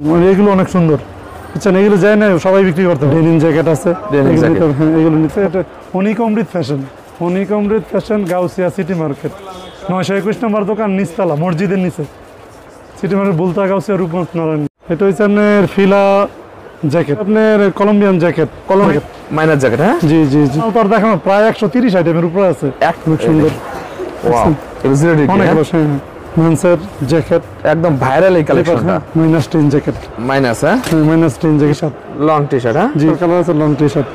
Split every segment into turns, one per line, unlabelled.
এগুলো অনেক সুন্দর, বুঝছেন? এগুলো যায় না সবাই বিক্রি করতে। ডেনিম জ্যাকেট আছে, এগুলো নিতে। এটা অনিক অমৃত ফ্যাশন, গাউসিয়া সিটি মার্কেট, 921 নম্বর দোকান, নিচতলা, মসজিদের নিচে, সিটি মার্কেট, বুলতা গাউসিয়া, রূপগঞ্জ, নারায়ণ। এটা হচ্ছে আপনার ফিলা জ্যাকেট, আপনার কলম্বিয়ান জ্যাকেট,
মাইনার জ্যাকেট। হ্যাঁ,
জি জি জি। তার দেখানো প্রায় 130 আইটেমের উপরে আছে, অনেক সুন্দর। মেন্সের জ্যাকেট
একদম ভাইরাল এই কালেকশনটা।
-10 jacket, -10 jacket,
long T shirt. হ্যাঁ,
জি, কালার আছে, লং টি শার্ট।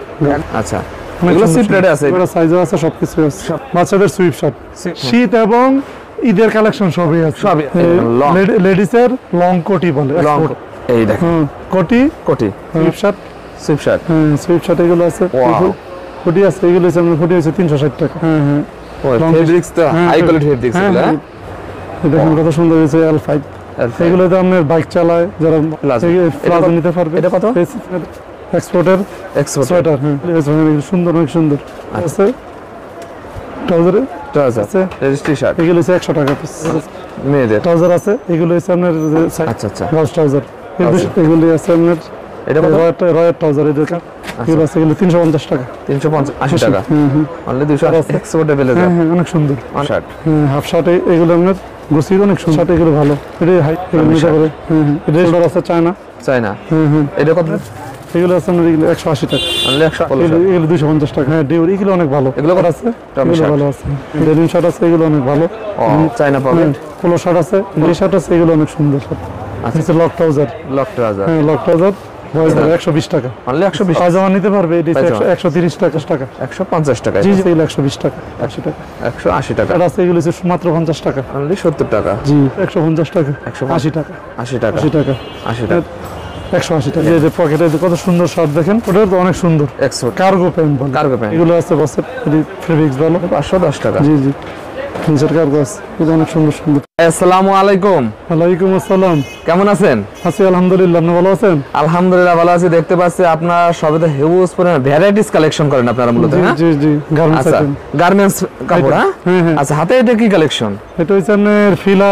আচ্ছা, এগুলো সিপ রেটে আছে,
এগুলো সাইজও আছে, সবকিছু আছে। বাচ্চাদের সুইপ শার্ট, শীত এবং ঈদের কালেকশন সবই আছে। লেডিসের লং কোটি বলে, লং,
এই দেখুন কোটি
সুইপ শার্ট, হ্যাঁ সুইপ শার্ট এগুলো আছে। কোটি আছে, এগুলো আছে আপনার কোটি আছে 360 টাকা। হ্যাঁ হ্যাঁ,
ফেব্রিক্স তো হাই কোয়ালিটি ফেব্রিক্স এগুলো।
দেখুন কত সুন্দর হয়েছে, L5। এগুলো তো আপনার বাইক চালায় যারা, প্লাজো নিতে পারবে। এটা কত? এক্সপোর্টের সোয়েটার। হ্যাঁ, সুন্দর, অনেক সুন্দর আছে। ট্রাউজার আছে,
টি শার্ট,
এগুলো হচ্ছে 100 টাকা পিস।
মেয়েদের
ট্রাউজার আছে, এগুলো হচ্ছে আপনার,
আচ্ছা আচ্ছা,
গার্লস ট্রাউজার। এগুলো আছে আপনার, এটা রয়্যাল ট্রাউজার। এগুলো আছে, এগুলো 350 টাকা,
380 টাকা, অনলি 200 এক্সপোর্টে পেলে যায়।
হ্যাঁ, অনেক সুন্দর
শার্ট।
হ্যাঁ, হাফ শার্ট এগুলো আপনার গোসির অনেক সুন্দর শার্ট, এগুলো ভালো। এটা হাই, এগুলো নিতে পারে। হ্যাঁ হ্যাঁ, এটা শোল্ডার আছে, চায়না। হ্যাঁ হ্যাঁ,
এটা কত?
এগুলো আছে আপনার, এগুলো 180 টাকা,
অনলি 100।
এগুলো 250 টাকা। হ্যাঁ, ডিউর এগুলো অনেক ভালো।
এগুলো কত আছে?
এগুলো ভালো আছে। ডেনিম শার্ট আছে, এগুলো অনেক ভালো।
চায়না পকেট
পোলো শার্ট আছে, গ্রে শার্ট আছে, এগুলো অনেক সুন্দর শার্ট। আচ্ছা, লক ট্রাউজার।
হ্যাঁ,
লক ট্রাউজার 120 টাকা,
অনলি 120।
পাজামা নিতে পারবে, এটা 130 টাকা,
150 টাকা।
জি জি, এগুলো 120 টাকা, 80 টাকা,
180 টাকা।
এটা আছে, এগুলো মাত্র 50 টাকা,
অনলি 70 টাকা।
জি, 150 টাকা, 80 টাকা,
80 টাকা,
80 টাকা,
80 টাকা,
180 টাকা। এই যে পকেটে কত সুন্দর শার্ট দেখেন, ওটা তো অনেক সুন্দর।
এক্সপোর্ট
কার্গো প্যান্ট বলে, এগুলো আছে বসে, ফেব্রিক্স ভালো,
510 টাকা।
জি জি, নিচের কার্গো আছে, এটা অনেক সুন্দর সুন্দর।
আসসালামু আলাইকুম।
ওয়ালাইকুম আসসালাম।
কেমন আছেন?
আছি আলহামদুলিল্লাহ, আপনি ভালো আছেন?
আলহামদুলিল্লাহ ভালো আছি। দেখতে পাচ্ছি আপনারা সবে তো হিউজ পরিমাণে ভ্যারাইটিস কালেকশন করেন আপনারা মূলত। হ্যাঁ,
জি জি, গার্মেন্টস আইটেম,
গার্মেন্টস কাপড়। হ্যাঁ, আচ্ছা, হাতে এটা কি কালেকশন?
এটা হচ্ছে আপনার ফিলা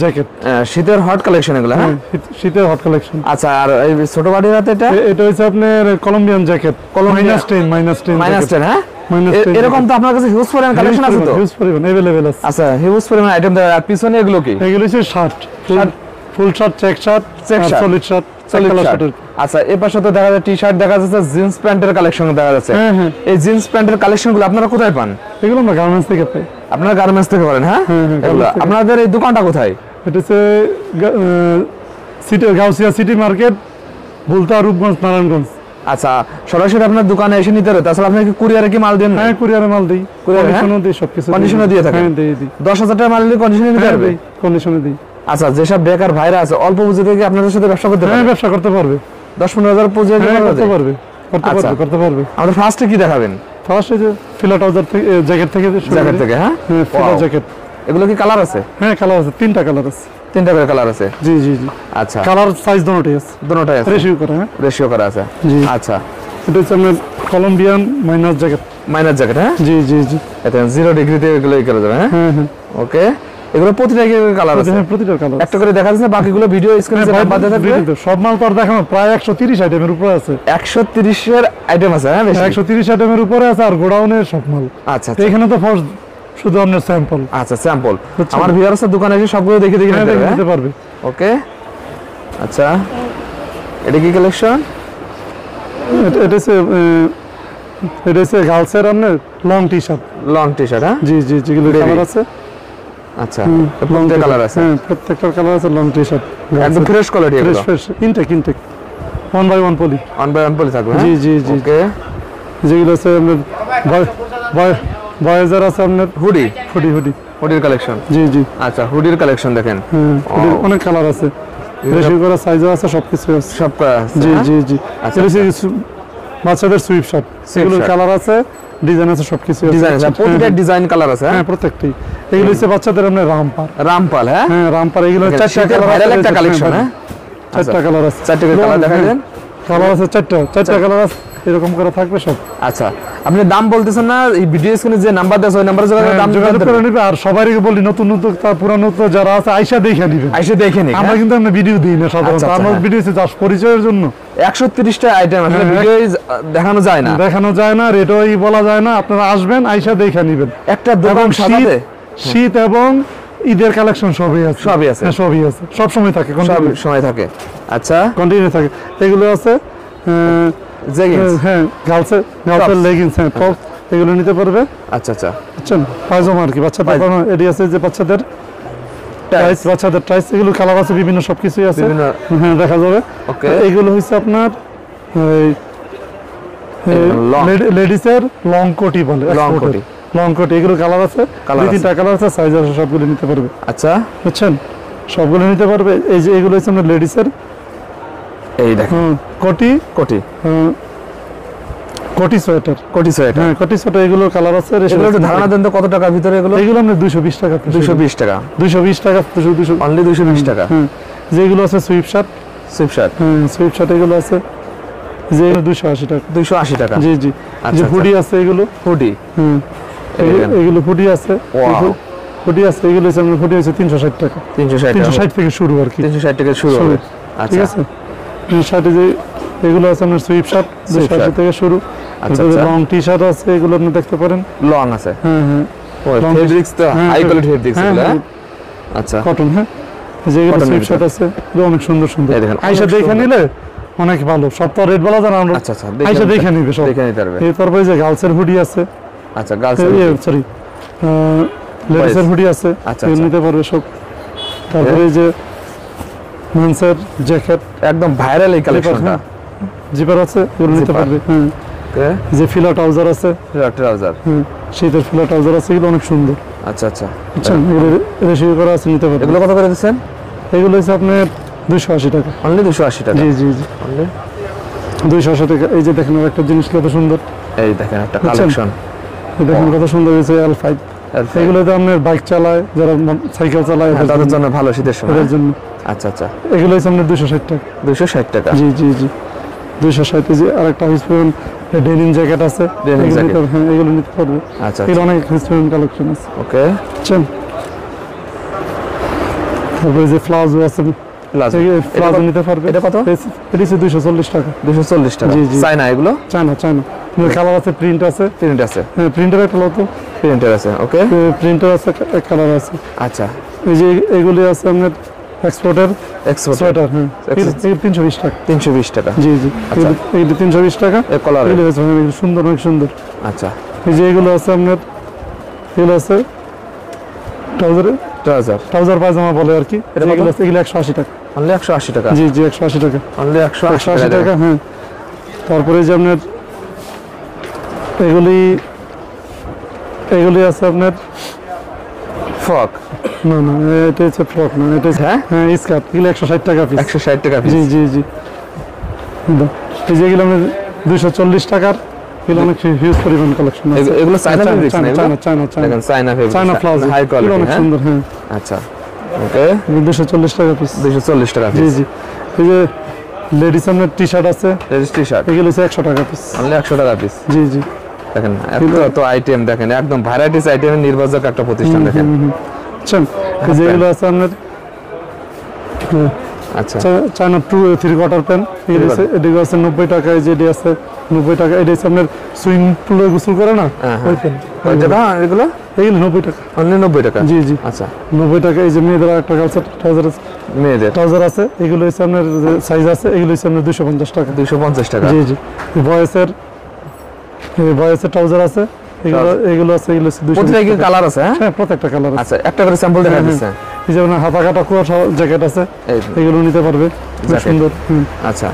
জ্যাকেট,
শীতের হট কালেকশন এগুলো। হ্যাঁ,
শীতের হট কালেকশন।
আচ্ছা, আর এই ছোট বাটির হাতে
এটা হচ্ছে আপনার কলম্বিয়ান জ্যাকেট, -10। হ্যাঁ,
এরকম তো আপনার কাছে হিউজ পরিমাণ কালেকশন আছে, তো
হিউজ পরিমাণ अवेलेबल আছে।
আচ্ছা, হিউজ পরিমাণ আইটেম দেওয়া। আর পিছনে এগুলো কি?
এগুলো হচ্ছে shirt, full shirt, check shirt, solid shirt.
আচ্ছা, এই পাশে তো দেখা যাচ্ছে টি শার্ট, দেখা যাচ্ছে জিন্স প্যান্টের কালেকশন দেখা যাচ্ছে। এই জিন্স প্যান্টের কালেকশনগুলো আপনারা কোথায় পান?
এগুলো আমরা গার্মেন্টস থেকে পাই।
আপনারা গার্মেন্টস থেকে পারেন? হ্যাঁ, এগুলো আপনাদের এই দোকানটা কোথায়?
এটা হচ্ছে city, Gausia city market, বুলতা, Rupganj, Narayanganj.
আচ্ছা, সরাসরি আপনার দোকানে এসে নিতে হবে? তাছাড়া আপনি কি কুরিয়ারে কি মাল দেন?
হ্যাঁ, কুরিয়ারে মাল দিই, কন্ডিশনও দিই, সবকিছু
কন্ডিশনে দিয়ে থাকেন?
হ্যাঁ, দিই।
10,000 টাকা মাল দিলে কন্ডিশনে নিতে পারবে?
কন্ডিশনে দিই।
আচ্ছা, যেসব বেকার ভাইরা আছে অল্প পুঁজি থেকে আপনাদের সাথে ব্যবসা করতে পারবে?
হ্যাঁ, ব্যবসা করতে পারবে।
10-15,000 পুঁজি
করতে পারবে।
আমাদের ফার্স্টে কি দেখাবেন?
ফার্স্টে যে ফিলা ট্রাউজার থেকে, জ্যাকেট থেকে।
হ্যাঁ,
ফিলা জ্যাকেট।
এগুলো কি কালার আছে?
হ্যাঁ, কালার আছে, 3টা কালার আছে।
3টা করে কালার আছে?
জি জি জি।
আচ্ছা,
কালার সাইজ দুটোই আছে?
দুটোই আছে,
রেশিও করা। হ্যাঁ,
রেশিও করা আছে।
জি।
আচ্ছা,
এটা হচ্ছে আপনার কলম্বিয়ান মাইনাস জ্যাকেট।
হ্যাঁ,
জি জি জি।
এটা 0 ডিগ্রিতে এগুলো করা যাবে। হ্যাঁ হ্যাঁ, ওকে। এগুলো প্রতিটা কালার আছে?
হ্যাঁ, প্রতিটা কালার
একটা করে দেখা যাচ্ছে, বাকিগুলো ভিডিও স্ক্রিনে বাদে থাকবে।
সব মাল তো আর দেখানো, প্রায় 130 আইটেমের উপরে আছে।
130 এর আইটেম আছে? হ্যাঁ,
130 আইটেমের উপরে আছে, আর গোডাউনে সব মাল।
আচ্ছা,
এখানে তো ফার্স্ট শুধু আপনার স্যাম্পল।
আচ্ছা, স্যাম্পল। আমার ভিউয়ার্সরা দোকানে এসে সবগুলো দেখে নিতে পারবে। ওকে, আচ্ছা, এটা কি কালেকশন?
এটা হচ্ছে গার্লসের আপনার লং টি শার্ট।
হ্যাঁ,
জি জি, যেগুলো কালার আছে।
আচ্ছা, প্রত্যেকটা কালার আছে?
হ্যাঁ, প্রত্যেকটার কালার আছে। লং টি শার্ট
একদম fresh quality,
fresh intake 1 by 1 poly,
1 by 1 poly থাকবে।
জি জি জি। ওকে, যেগুলো আছে আপনার বয়েজের আছে আপনার হুডির কালেকশন। জি জি।
আচ্ছা, হুডির কালেকশন দেখেন।
হুডির অনেক কালার আছে, রেশিও করা, সাইজও আছে, সবকিছু আছে,
সব আছে।
জি জি জি। আচ্ছা, বাচ্চাদের সুইপ শার্ট, এগুলো কালার আছে, ডিজাইন আছে, সবকিছু আছে।
প্রত্যেকটা ডিজাইন কালার আছে?
হ্যাঁ, প্রত্যেকটাই। এগুলো হচ্ছে বাচ্চাদের আপনার রামপাল। হ্যাঁ হ্যাঁ, রামপাল। এগুলো 4টা কালার আছে,
একটা কালেকশন। হ্যাঁ,
4টা কালার আছে।
4টা কালার দেখালেন?
কালার আছে 4টা কালার আছে। এরকম করে থাকবে সব।
আচ্ছা, আপনি দাম বলতেছেন না, এই ভিডিও স্ক্রিনে যে নাম্বার দেওয়া আছে ওই নাম্বারে দাম
যোগাযোগ করে নিবে। আর সবাইকে বলি নতুন নতুন তার পুরানো তো যারা আছে আইসা দেখে নিবে,
আইসা দেখে নিন।
আমরা কিন্তু আমরা ভিডিও দিই না সাধারণত,
আচ্ছা,
আমরা ভিডিও দিই জাস্ট পরিচয়ের জন্য।
130টা আইটেম আসলে ভিডিও দেখানো যায় না,
দেখানো যায় না, রেটই বলা যায় না। আপনারা আসবেন, আইসা দেখে নিবেন।
একটা দোকান সাজাতে
শীত এবং ঈদের কালেকশন সবই আছে,
সবই আছে,
সবই আছে, সব সময় থাকে,
সব সময় থাকে। আচ্ছা,
কন্টিনিউ থাকে। এগুলো আছে
জেগিংস,
হ্যাঁ, গার্লসের লেগিংস, হ্যাঁ, টপ, এগুলো নিতে পারবে।
আচ্ছা আচ্ছা,
বুঝছেন, পায়জামা আর কি বাচ্চাদের, এটি আছে যে বাচ্চাদের টাইস, বাচ্চাদের টাইস, এগুলো কালার আছে বিভিন্ন, সবকিছুই আছে, হ্যাঁ, দেখা যাবে।
ওকে,
এগুলো হচ্ছে আপনার লেডিসের লং কোটি বলে, লং কোটি, এগুলো কালার আছে, 2-3টা কালার আছে, সাইজ আছে, সবগুলো নিতে পারবে।
আচ্ছা,
বুঝছেন, সবগুলো নিতে পারবে। এই যে এগুলো হচ্ছে আপনার লেডিসের,
এই দেখুন
কোটি,
কোটি,
কোটি সোয়েটার, হ্যাঁ, কোটি সোয়েটার, এগুলো কালার আছে।
এগুলো একটু ধারণা দেন তো কত টাকার ভিতরে এগুলো?
এগুলো আমরা 220 টাকা,
220 টাকা,
220 টাকা, 200
অনলি 220 টাকা।
হ্যাঁ, যেগুলো আছে সুইপ শার্ট,
হ্যাঁ,
সুইপ শার্ট এগুলো আছে যে 280 টাকা,
280 টাকা।
জি জি। যে হুডি আছে, এগুলো
হুডি,
হ্যাঁ, এগুলো হুডি আছে, হুডি আছে, এগুলো হচ্ছে আপনার হুডি হচ্ছে 360 টাকা, 360 থেকে শুরু আর কি,
360 থেকে শুরু হবে।
ঠিক আছে। শার্টে যে এগুলো আছে আপনার সুইপ শার্ট 260 থেকে শুরু।
আচ্ছা,
লং টি শার্ট আছে, এগুলো আপনি দেখতে পারেন,
লং আছে,
হ্যাঁ হ্যাঁ,
ফেব্রিক্স তো হাই কোয়ালিটি ফেব্রিক্স এগুলো। আচ্ছা,
কটন, হ্যাঁ, যেগুলো সুইপ শার্ট আছে, এগুলো অনেক সুন্দর সুন্দর, আইসা দেখে নিলে অনেক ভালো। সব তো রেট বলা যায় না, আমরা
আচ্ছা আচ্ছা,
আইসা দেখে নিবে, সব
দেখে নিতে পারবে।
তারপরে যে গার্লসের হুডি আছে,
আচ্ছা, গার্লস
সরি লেডিসের হুডি আছে,
আচ্ছা,
নিতে পারবে সব। তারপরে যে মেন্সের জ্যাকেট,
একদম ভাইরাল এই কালেকশনটা,
জিপার আছে, এগুলো নিতে পারবে। হ্যাঁ, যে ফিলা ট্রাউজার আছে,
ট্রাউজার,
শীতের ফিলা ট্রাউজার আছে, এগুলো অনেক সুন্দর।
আচ্ছা আচ্ছা,
বুঝছেন, এগুলো রেশিও করা আছে, নিতে পারবে।
এগুলো কত করে দিচ্ছেন?
এগুলো হচ্ছে আপনার 280 টাকা,
অনলি 280 টাকা।
জি জি জি,
অনলি
280 টাকা। এই যে দেখেন একটা জিনিস কত সুন্দর,
এই দেখেন একটা কালেকশন,
দেখেন কত সুন্দর হয়েছে, L5। এগুলো তো আপনার বাইক চালায়, যারা সাইকেল চালায়,
তাদের জন্য ভালো শীতের সময়,
এর জন্য।
আচ্ছা আচ্ছা,
এগুলো হচ্ছে আপনার 260 টাকা,
260 টাকা,
জি জি জি, 260। যে আরেকটা হিসপেন ডেনিম জ্যাকেট আছে, হ্যাঁ, এগুলো নিতে পারবে।
আচ্ছা,
এগুলো অনেক হিসপেন কালেকশন আছে।
ওকে,
বুঝছেন, তারপরে যে প্লাজো আছে, প্লাজো নিতে পারবে।
এটা কত?
এটা হচ্ছে 240 টাকা,
240 টাকা।
জি জি,
চায়না এগুলো,
চায়না, কালার আছে, প্রিন্ট আছে, হ্যাঁ, প্রিন্টার একটা লো তো,
প্রিন্টার আছে, ওকে,
প্রিন্টার আছে, কালার আছে।
আচ্ছা,
এই যে এগুলি আছে আপনার এক্সপোর্টার সোয়েটার, হ্যাঁ, 320 টাকা,
320 টাকা,
জি জি, এটা 320 টাকা।
কলার
সুন্দর, অনেক সুন্দর।
আচ্ছা,
এই যে এগুলো আছে আপনার, এগুলো আছে ট্রাউজার পায়জামা বলে আর কি, এগুলো আছে, এগুলো 180 টাকা,
অনলি 180 টাকা,
জি জি, 180 টাকা,
অনলি
180 টাকা, হ্যাঁ। তারপরে যে আপনার এগুলি আছে আপনার
ফ্রক,
না না, এটা হচ্ছে ফ্রক না, এটা হ্যাঁ স্কার্ট, এগুলো 160 টাকা পিস,
160 টাকা পিস,
জি জি জি। এই যেগুলো আপনার 240 টাকার, এগুলো অনেক হিউজ পরিমাণ কালেকশন আছে।
এগুলো চায়না ফেব্রিক্স না,
China
China fabrics, high quality,
অনেক সুন্দর, হ্যাঁ।
আচ্ছা, ওকে,
240 টাকা পিস,
240 টাকা
জি
পিস।
জি। এই যে লেডিস আপনার টি শার্ট আছে,
লেডিস টি শার্ট,
এগুলো হচ্ছে 100 টাকা পিস,
অনলি 100 টাকা পিস,
জি জি।
দেখেন এত আইটেম, দেখেন একদম ভ্যারাইটিস আইটেমের নির্বাচক একটা প্রতিষ্ঠান, দেখেন।
বুঝছেন, যেগুলো আছে আপনার
আচ্ছা,
চায়না 2-3 কোয়ার্টার প্যান্ট, এদিকে আছে 90 টাকা, এই যে এটি আছে 90 টাকা। এটা হচ্ছে আপনার সুইমিং পুলে গোসল করে না, ওই প্যান্ট,
এগুলো
এগুলো 90 টাকা,
অনলি 90 টাকা,
জি জি,
আচ্ছা,
90 টাকা। এই যে মেয়েদের একটা ট্রাউজার আছে,
মেয়েদের
ট্রাউজার আছে, এগুলো হচ্ছে আপনার সাইজ আছে, এগুলো হচ্ছে আপনার 250 টাকা,
250 টাকা,
জি জি। বয়েসের ট্রাউজার আছে, এগুলো আছে, এগুলো হচ্ছে 200
প্রত্যেকটা কি কালার আছে?
হ্যাঁ, প্রত্যেকটা কালার আছে।
আচ্ছা, একটা করে স্যাম্পল দেখা দিচ্ছেন।
এই যে আপনার হাতা কাটা কুয়াশা জ্যাকেট আছে, এগুলো নিতে পারবে, খুব সুন্দর।
আচ্ছা,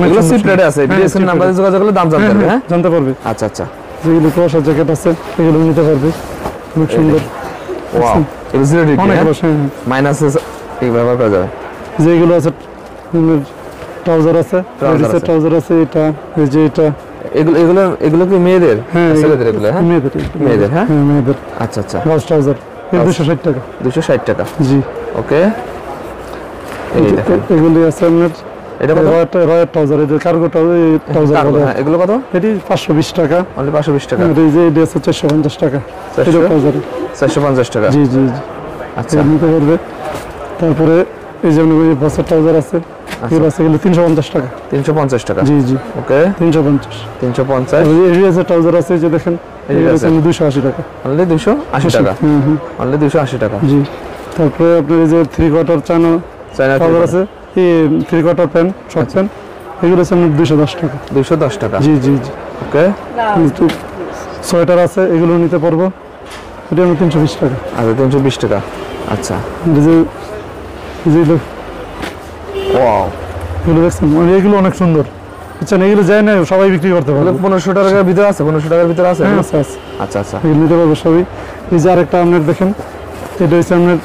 এগুলো সিপ রেটে আছে, বিএসএন নাম্বারে যোগাযোগ করলে দাম জানতে পারবে, হ্যাঁ,
জানতে পারবে।
আচ্ছা আচ্ছা,
যেগুলো কুয়াশা জ্যাকেট আছে, এগুলো নিতে পারবে, খুব সুন্দর।
ওয়াও, এগুলো জিরো ডিগ্রি,
অনেক
হ্যাঁ,
বসে,
মাইনাস এই ব্যবহার করা যাবে।
যেগুলো আছে ট্রাউজার আছে, ট্রাউজার আছে, এটা, এই যে এটা,
এগুলো কি মেয়েদের?
হ্যাঁ,
ছেলেদের এগুলো, হ্যাঁ, মেয়েদের, হ্যাঁ,
মেয়েদের।
আচ্ছা আচ্ছা,
গার্লস ট্রাউজার 260 টাকা,
260 টাকা,
জি,
ওকে। এই দেখেন
এগুলি আছে আপনার
এটা কত?
রয়্যাল ট্রাউজার, এটা কার্গো ট্রাউজার।
এগুলো কত?
এটি 520 টাকা।
অনলি 520 টাকা।
এই যে এটা আছে 450 টাকা। এটা ট্রাউজার
450 টাকা।
জি জি জি।
আচ্ছা,
নিতে পারবে। তারপরে এই যে বসের ট্রাউজার আছে, এগুলো আছে এগুলো 350 টাকা।
350 টাকা।
জি জি।
ওকে,
350।
350।
এই আছে ট্রাউজার আছে, এই যে দেখেন এগুলো আছে 280 টাকা।
অনলি 280 টাকা। অনলি 280 টাকা।
জি। তারপরে আপনার এই যে 3 কোয়ার্টার চায়না ট্রাউজার আছে, এই 3 কোয়ার্টার প্যান্ট, শর্ট প্যান্ট, এগুলো আছে আপনার 210 টাকা।
210 টাকা।
জি জি জি।
ওকে,
সোয়েটার আছে, এগুলো নিতে পারবো, এটা আমরা 320 টাকা।
আচ্ছা, 320 টাকা। আচ্ছা,
এই যে
ওয়াও,
এগুলো দেখছেন, মানে এগুলো অনেক সুন্দর। আচ্ছা, এগুলো যায় না, সবাই বিক্রি করতে পারবে।
1500 টাকার ভিতরে আছে? 1500 টাকার ভিতরে আছে?
হ্যাঁ, আছে আছে।
আচ্ছা আচ্ছা,
এগুলো নিতে পারবো সবই। এই যে আরেকটা আপনার দেখেন, এটা হচ্ছে আপনার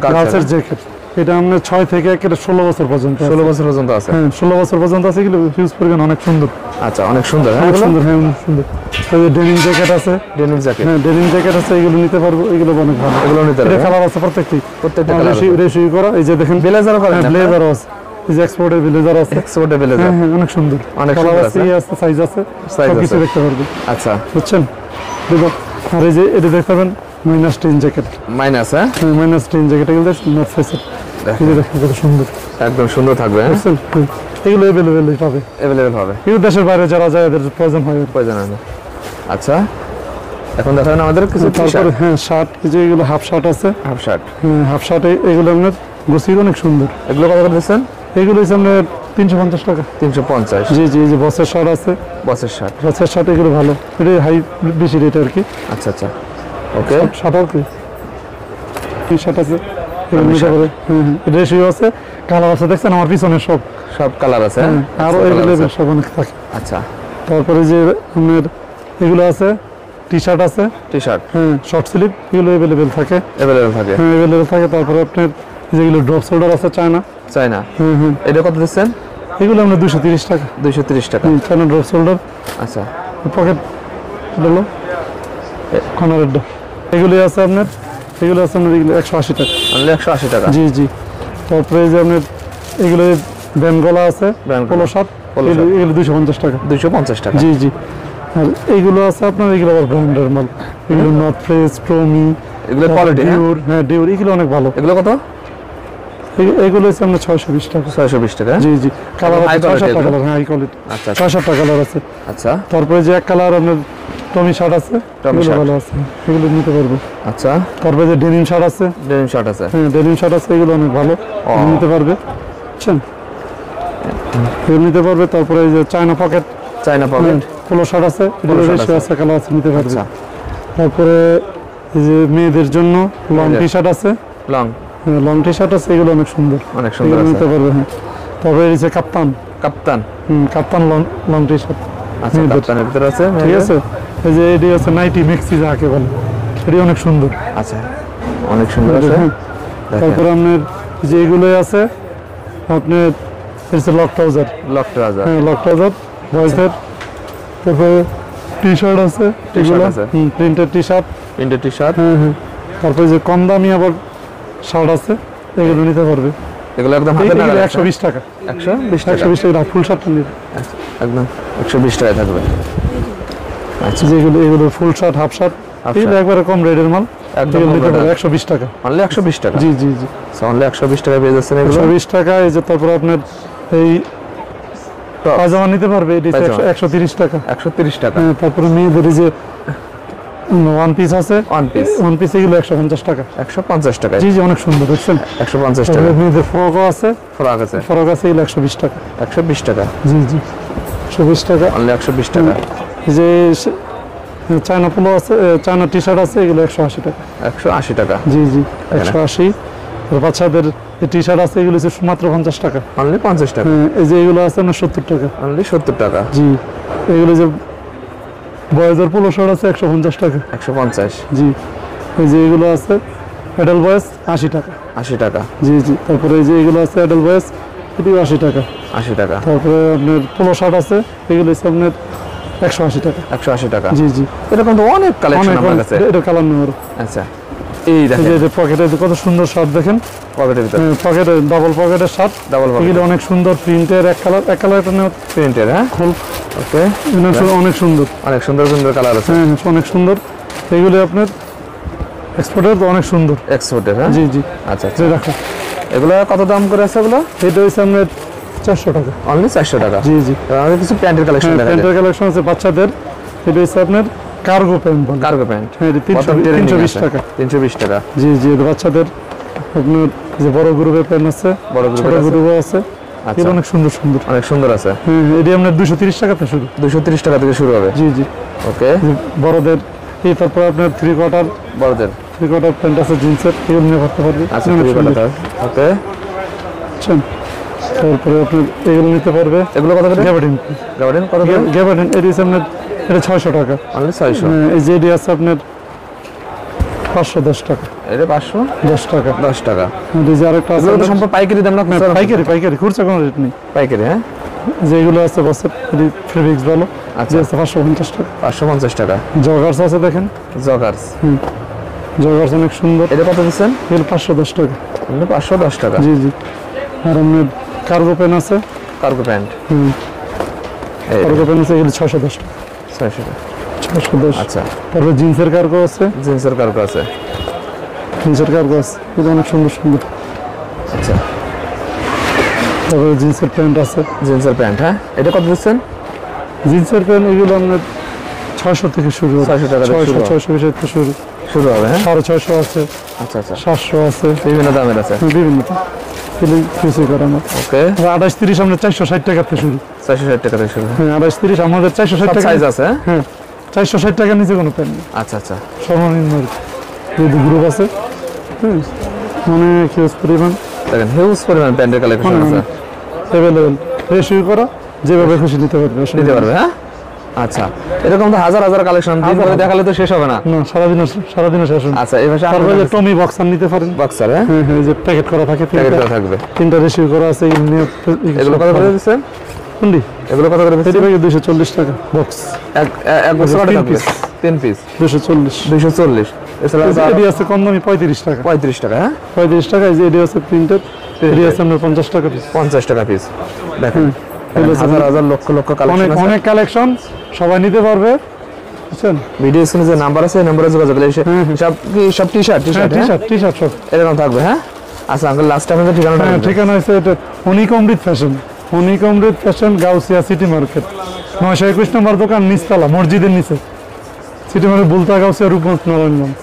গার্লসের জ্যাকেট। এটা আপনার 6 থেকে 16 বছর পর্যন্ত।
16 বছর পর্যন্ত আছে?
হ্যাঁ, 16 বছর পর্যন্ত আছে। এগুলো ইউজ করবেন, অনেক সুন্দর।
আচ্ছা, অনেক সুন্দর।
অনেক সুন্দর, হ্যাঁ অনেক সুন্দর। এই যে ডেনিম জ্যাকেট আছে,
ডেনিম জ্যাকেট।
হ্যাঁ ডেনিম জ্যাকেট আছে, এগুলো নিতে পারবো। এগুলো অনেক ভালো,
এগুলো নিতে
এটা
পারবে।
কালার আছে প্রত্যেকটি,
প্রত্যেকটা কালার আছে।
রেশি করা। এই যে দেখেন
ব্লেজারও করেন?
ব্লেজারও আছে, এই যে এক্সপোর্টের ব্লেজার আছে।
এক্সপোর্টের ব্লেজার।
হ্যাঁ হ্যাঁ, অনেক সুন্দর।
অনেক
কালার
সুন্দর
আছে,
আছে।
আছে, সাইজ আছে,
সাইজ
সব কিছু
আছে।
দেখতে পারবে।
আচ্ছা,
বুঝছেন? দেখো, আর এই যে এটা দেখতে পাবেন -10 জ্যাকেট।
মাইনাস? হ্যাঁ,
হ্যাঁ, -10 জ্যাকেট। এগুলো দেখছেন নর্থ ফেসের, এই যে দেখেন কত সুন্দর,
একদম সুন্দর থাকবে। হ্যাঁ,
বুঝছেন? এগুলো এভেলেবেল পাবে,
अवेलेबल হবে।
কিন্তু দেশের বাইরে যারা যায় এদের প্রয়োজন হয়।
প্রয়োজন হয় না। আচ্ছা, এখন দেখাবেন আমাদের কিছু
তারপরে হ্যাঁ শার্ট, এই যে এগুলো হাফ শার্ট আছে।
Half shirt.
হ্যাঁ, হাফ শার্ট এগুলো আপনার গোসির অনেক সুন্দর।
এগুলো কত করে দিচ্ছেন?
এগুলো হচ্ছে আপনার 350 টাকা।
350।
জি জি। এই যে বসের শার্ট আছে,
বসের শার্ট।
বসের শার্ট এগুলো ভালো, এটা হাই বেশি রেট আর কি।
আচ্ছা আচ্ছা, ওকে।
শার্ট আর কি টি শার্ট আছে, এগুলো নিতে পারে। হ্যাঁ হ্যাঁ, রেশিও আছে, কালার আছে, দেখছেন আমার পিছনে সব
সব কালার আছে?
আরো এভেলেবেল সব অনেক থাকে।
আচ্ছা,
তারপরে যে আপনার এগুলো আছে, টি শার্ট আছে,
টি শার্ট।
হ্যাঁ শর্ট স্লিভ, এগুলো এভেলেবেল থাকে।
अवेलेबल থাকে?
হ্যাঁ এভেলেবেল থাকে। তারপরে আপনার যেগুলো ড্রপ শোল্ডার আছে চায়না,
চাই না?
হ্যাঁ হ্যাঁ,
এটা কত দিচ্ছেন?
এগুলো আমরা 230 টাকা।
230 টাকা।
চায়না ড্রপ শোল্ডার,
আচ্ছা,
পকেট হলো কর্নারের, এগুলি আছে আপনার, এগুলো আছে আপনার এগুলো 180 টাকা।
অনলি 180 টাকা।
জি জি। তারপরে এই যে আপনার এগুলো ব্যান্ড গলা আছে,
ব্যান্ড গলা।
পোলো শার্ট,
পোলো
এগুলো 250 টাকা।
250 টাকা।
জি জি। আর এইগুলো আছে আপনার, এগুলো আবার ব্র্যান্ডের মাল, এগুলো নর্থ ফেস, ট্রমি,
এগুলো কোয়ালিটি?
ডিউর, হ্যাঁ ডিউর, এগুলো অনেক ভালো।
এগুলো কত?
এগুলো হচ্ছে আপনার 620 টাকা।
620 টাকা।
জি জি। কালার
high
আছে
quality
6-7টা
এগুলো?
Colour, high quality.
আচ্ছা
6-7টা কালার আছে।
আচ্ছা
তারপরে যে এক কালার আপনার টমি শার্ট আছে,
টমি
এগুলো
শার্ট।
ভালো আছে, এগুলো নিতে পারবো।
আচ্ছা,
তারপরে যে ডেনিম শার্ট আছে,
ডেনিম শার্ট আছে?
হ্যাঁ ডেনিম শার্ট আছে, এগুলো অনেক ভালো, এগুলো নিতে পারবে। বুঝছেন? এগুলো নিতে পারবে। তারপরে এই যে চায়না পকেট,
চাইনা পকেট।
পোলো শার্ট আছে, এগুলো
শার্ট
রেশিও আছে, কালার আছে, নিতে পারবে।
আচ্ছা,
তারপরে এই যে মেয়েদের জন্য লং
মেয়েদের।
টি শার্ট আছে,
লং।
হ্যাঁ লং টি শার্ট আছে, এগুলো অনেক সুন্দর,
অনেক সুন্দর
এগুলো
আছে।
নিতে পারবে। হ্যাঁ। তারপরে এই যে কাপ্তান,
কাপ্তান।
কাপ্তান লং টি শার্ট,
আচ্ছা,
মেয়েদের।
কাপ্তানের ভিতরে আছে?
ঠিক আছে। এই যে এটি আছে নাইটি মেক্সি যাকে বলে, এটি অনেক সুন্দর।
আচ্ছা, অনেক সুন্দর আছে।
হ্যাঁ।
দেখেন,
তারপরে আপনার যে এগুলোই আছে আপনার লক ট্রাউজার,
লক ট্রাউজার।
হ্যাঁ লক ট্রাউজার বয়েজের। তারপরে টি শার্ট আছে, এগুলো
আছে।
Printed T shirt.
Printed T shirt.
হ্যাঁ হ্যাঁ। তারপরে যে কম দামি আবার শার্ট আছে, এগুলো নিতে পারবে।
এগুলো একদম হাতে
এগুলো
নাগালে?
120 টাকা।
120 টাকা।
120 টাকা ফুল শার্টটা নিতে।
একদম 120 টাকায় থাকবে। আচ্ছা,
যেগুলো এগুলো ফুল শার্ট, হাফ শার্ট, এগুলো একবারে কম রেটের মাল,
একদম
এগুলো নিতে
কম
পারবে
rate।
120 টাকা।
অনলি 120 টাকা।
জি জি জি।
অনলি 120 টাকায় পেয়ে যাচ্ছেন এগুলো।
120 টাকা। এই যে তারপরে আপনার এই
Tops।
পায়জামা নিতে পারবে, এটি
পায়জামা।
130 টাকা।
130 টাকা।
হ্যাঁ। তারপরে মেয়েদের এই যে ওয়ান পিস আছে,
ওয়ান পিস
ওয়ান পিস এগুলো 150 টাকা।
150 টাকায়।
জি জি, অনেক সুন্দর, দেখছেন?
150 টাকা।
তারপরে মেয়েদের ফ্রকও আছে,
ফ্রক আছে?
ফ্রক আছে, এগুলো 120 টাকা।
120 টাকা।
জি জি, 120 টাকা।
অনলি 120 টাকা।
এই যে চায়না পোলো আছে, চায়না টি শার্ট আছে, এগুলো 180 টাকা।
180 টাকা।
জি জি, 180। বাচ্চাদের টি শার্ট আছে, এগুলো হচ্ছে মাত্র 50 টাকা।
অনলি 50 টাকা।
হ্যাঁ। এই যে এগুলো আছে না 70 টাকা।
অনলি 70 টাকা।
জি। এগুলো যে বয়েজের পোলো শার্ট আছে 150 টাকা।
150।
জি। এই যে এগুলো আছে অ্যাডাল্ট বয়েজ 80 টাকা।
80 টাকা।
জি জি। তারপরে এই যে এগুলো আছে অ্যাডাল্ট বয়েজ, এটিও 80 টাকা।
80 টাকা।
তারপরে আপনার পোলো শার্ট আছে, এগুলো হচ্ছে আপনার 180 টাকা।
180 টাকা।
জি জি।
এরকম তো অনেক কালেকশন
অনেক
আপনার কাছে।
এটা কালার নেওয়ার।
আচ্ছা, এই দেখেন
যে পকেটে কত সুন্দর শার্ট দেখেন,
পকেটের ভিতর
পকেটে ডাবল পকেটের শার্ট,
ডাবল পকেট
এগুলো অনেক সুন্দর প্রিন্টের, এক কালার এটা নেওয়া
প্রিন্টের। হ্যাঁ
খোল,
ওকে,
অনেক সুন্দর,
অনেক সুন্দর সুন্দর কালার আছে।
হ্যাঁ অনেক সুন্দর। এগুলো আপনার এক্সপোর্টের অনেক সুন্দর,
এক্সপোর্টের। হ্যাঁ
জি জি।
আচ্ছা আচ্ছা,
যে রাখো
এগুলো কত দাম করে আছে এগুলো?
এটা হচ্ছে আপনার 400 টাকা।
অনলি 400 টাকা।
জি জি।
আমাদের কিছু প্যান্টের কালেকশন দেখা যায়।
প্যান্টের কালেকশন আছে বাচ্চাদের, এটা হচ্ছে আপনার কার্গো প্যান্ট বলে।
Cargo pant.
হ্যাঁ এটা 320 টাকা।
320 টাকা।
জি জি, এটা বাচ্চাদের আপনার যে বড় গ্রুপের প্যান্ট আছে,
বড়
ছোট
গ্রুপের আছে।
গ্রুপও আছে,
আচ্ছা,
এগুলো অনেক সুন্দর সুন্দর।
অনেক সুন্দর আছে।
হ্যাঁ এটি আপনার 230 টাকাতে শুরু।
230 টাকা থেকে শুরু হবে।
জি জি।
ওকে,
যে বড়দের এই, তারপর আপনার থ্রি কোয়ার্টার
বড়দের
প্যান্ট আছে জিন্সের, এগুলো নিয়ে করতে পারবে।
আচ্ছা,
অনেক
3
সুন্দর।
টাকা। ওকে,
বুঝছেন? তারপরে আপনার এগুলো নিতে পারবে।
এগুলো কত করে?
গ্যাবার্ডিন,
গার্ডেন কত করে?
গ্যাবার্ডিন এটি আছে আপনার, এটা 600 টাকা।
অনলি 600।
এই যে এটি আছে আপনার 510 টাকা।
এটা 500
10 টাকা।
10 টাকা।
এই যে আরেকটা আছে
এগুলো তো সম্পূর্ণ পাইকারি দাম না?
পাইকারি, পাইকারি, খুচরা কোনো রেট নেই।
পাইকারি। হ্যাঁ,
যেগুলো আছে বসের ফেব্রিক্স ভালো,
আচ্ছা।
যে আছে 550 টাকা।
550 টাকা।
জগার্স আছে দেখেন,
জগার্স।
জগার্স অনেক সুন্দর,
এটা কত দিচ্ছেন?
এগুলো 510 টাকা।
অনলি 510 টাকা।
জি জি। আর আপনার কার্গো পেন আছে,
কার্গো প্যান্ট। এই
কার্গো পেন আছে, এগুলো 610 টাকা।
600 টাকা।
610।
আচ্ছা,
তারপরে জিন্সের কার্গো আছে,
জিন্সের কার্গো আছে।
জিন্সের কার্গো আছে, এগুলো অনেক সুন্দর সুন্দর।
আচ্ছা,
তারপরে জিন্সের প্যান্ট আছে,
জিন্সের প্যান্ট। হ্যাঁ, এটা কত দিচ্ছেন?
জিন্সের প্যান্ট এগুলো আপনার 600 থেকে শুরু।
600 টাকা থেকে শুরু।
620 থেকে শুরু।
শুরু হবে। হ্যাঁ,
650 আছে,
আচ্ছা আচ্ছা,
700 আছে,
বিভিন্ন দামের আছে।
বিভিন্ন কিছু করে আমার।
ওকে,
28-30 আমরা 460 টাকা থেকে শুরু।
460 টাকা থেকে শুরু।
হ্যাঁ 28-30 আমাদের 460
সব
টাকা।
সাইজ আছে। হ্যাঁ,
হ্যাঁ 460 টাকার নিচে কোনো প্যান্ট নেই,
আচ্ছা আচ্ছা।
সর্বনিম্ন আর কি। যদি গ্রুপ আছে, হ্যাঁ অনেক হিউজ পরিমাণ,
দেখেন হিউজ পরিমাণ প্যান্টের কালেকশন আছে।
অ্যাভেলেবেল, রেশিও করা, যেভাবে খুশি নিতে পারবে,
নিতে পারবে। হ্যাঁ, আচ্ছা, এরকম তো হাজার হাজার কালেকশন দেখালে তো শেষ হবে না।
না, সারাদিনও শেষ হবে না।
আচ্ছা, এই ভাষা
তারপরে যে টমি বক্সার নিতে পারেন।
বক্সার। হ্যাঁ,
হ্যাঁ হ্যাঁ, যে প্যাকেট করা থাকে,
প্যাকেট করা থাকবে।
3টা রেশিও করা আছে,
এগুলো কত করে দিচ্ছেন?
কোনটি?
এগুলো কত করে
এটি
দিচ্ছেন?
ভাই 240 টাকা বক্স,
এক বক্স কত
তিন
থাকবে?
piece।
3 পিস
240।
240। এছাড়া
এটি আছে কম দামি 35 টাকা।
35 টাকা। হ্যাঁ,
35 টাকা। এই যে এটি আছে প্রিন্টেড, এটি আছে আপনার 50 টাকা পিস।
50 টাকা পিস। দেখেন, হাজার হাজার লক্ষ লক্ষ
অনেক
কালেকশন আছে।
অনেক কালেকশন, সবাই নিতে পারবে, বুঝছেন?
ভিডিও স্ক্রিনে যে নাম্বার আছে, এই নম্বরে যোগাযোগ করলে সব টি-শার্ট
হ্যাঁ টি-শার্ট সব
এরকম থাকবে। হ্যাঁ, আচ্ছা আঙ্কেল, লাস্ট আপনাদের ঠিকানাটা
হ্যাঁ,
বলবেন?
ঠিকানা হচ্ছে এটা হনিকমৃত ফ্যাশন, হনিকমৃত ফ্যাশন, গাউসিয়া সিটি মার্কেট, 921 নম্বর দোকান, নিচতলা, মসজিদের নিচে, সিটি মার্কেট, বুলতা, গাউসিয়া, রূপগঞ্জ, নারায়ণগঞ্জ।